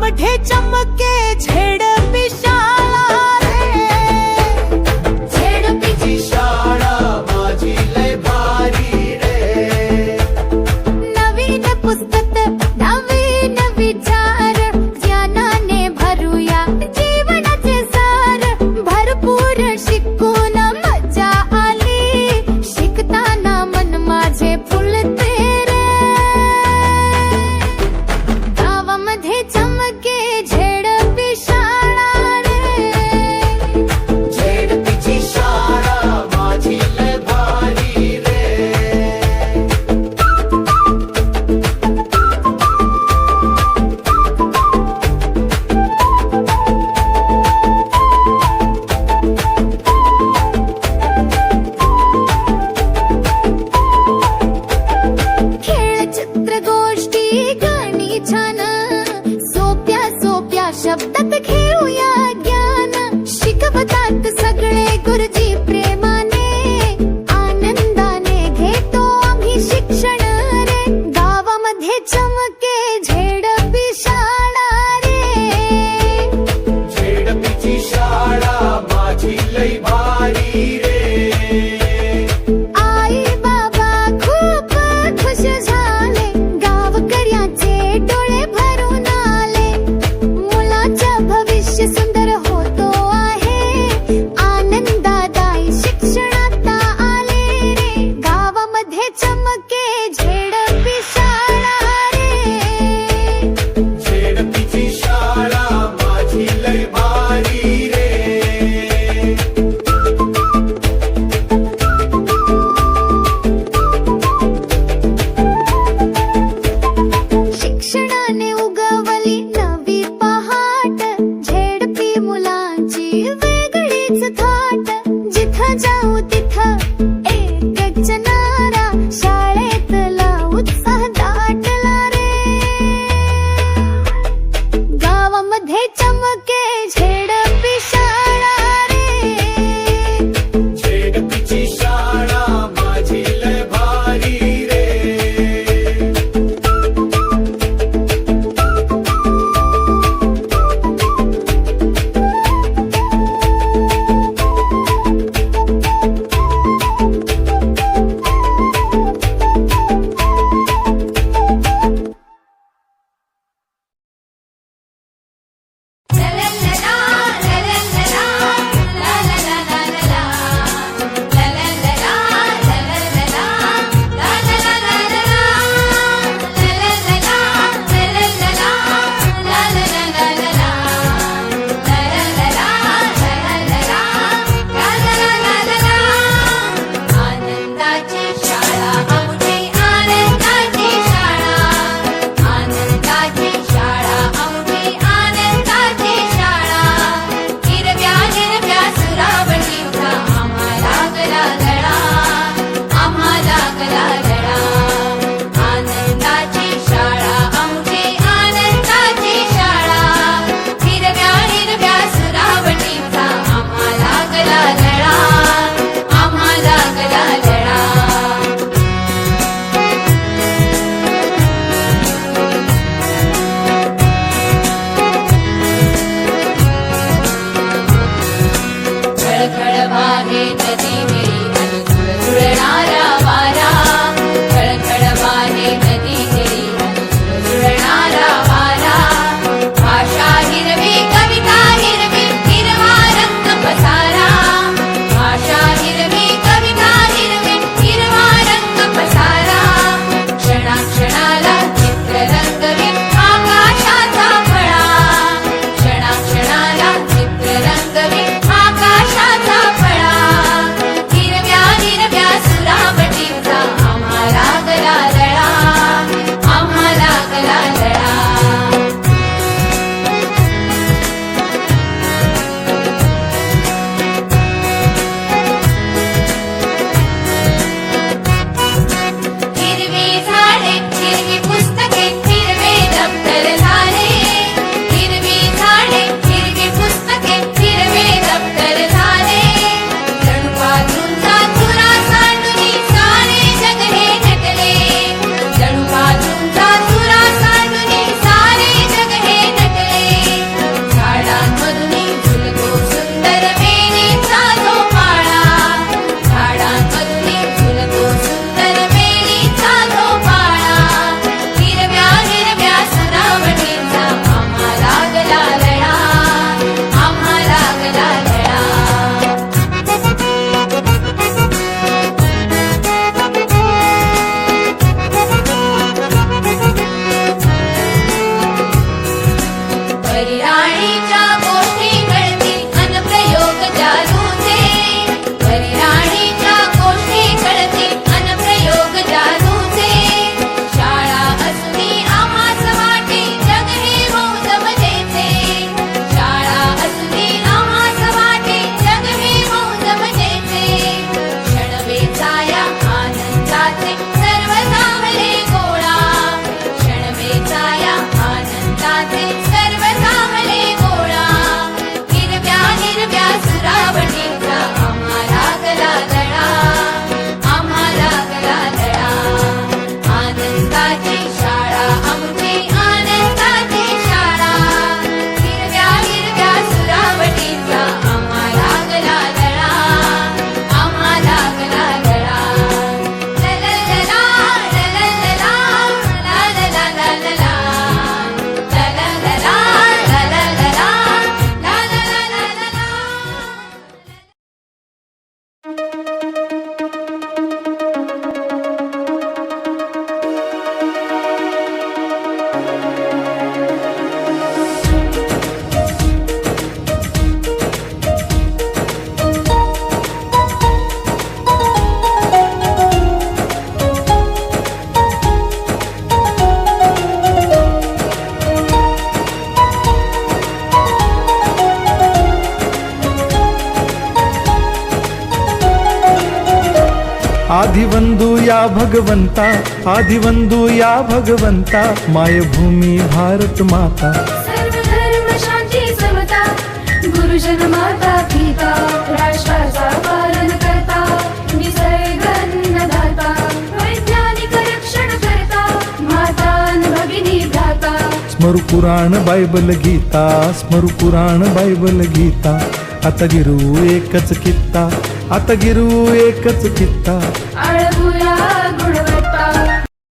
गावामध्ये चमके झेडपी शाळा रे, झेडपीची शाळा माझी लय भारी रे. नवीन पुस्तक नवीन विचार, ज्ञानाने भरूया जीवनाचे सार. भरपूर शिकून मजा आली, शिकताना मन माझे फुलते रे. गावामध्ये चमके झेडपी शाळा रे, झेडपीची शाळा माझी लय भारी रे. खेळ चित्र गोष्टी गाणी छान, सोप्या सोप्या परी राणीच्या गोष्टी कळतील अन प्रयोग जादूचे परी राणीच्या गोष्टी कळतील अन प्रयोग जादूचे शाळा असुनी आम्हास वाटे जग हे मौज मजेचे शाळा असुनी आम्हास वाटे जग हे मौज मजेचे क्षण वेचाया आनंदाचे सर्व सावले गोळा क्षण वेचाया आनंदाचे सर्व सावले गोळा हिरव्या हिरव्या सुरावटीचा आम्हाला गला दळा आम्हाला गला दळा आनंदाची शाळा आमची आनंदाची शाळा हिरव्या हिरव्या सुरावटीचा आम्हाला गला दळा आम्हाला गला दळा लललला लललला लललला लललला लललला लललला लललला आदिवंदू या भगवंता आदिवंदू या भगवंता मायभूमी भारत माता सर्व धर्म शांती समता गुरुजन माता पिता राष्ट्राचा पालन करता निसर्ग अन्नदाता वैज्ञानिक रक्षण करता माता अन भगिनी भ्राता स्मरू पुराण बायबल गीता स्मरू पुराण बायबल गीता आता गिरू एकच कित्ता आता गिरू एकच कित्ता आळवूया गुण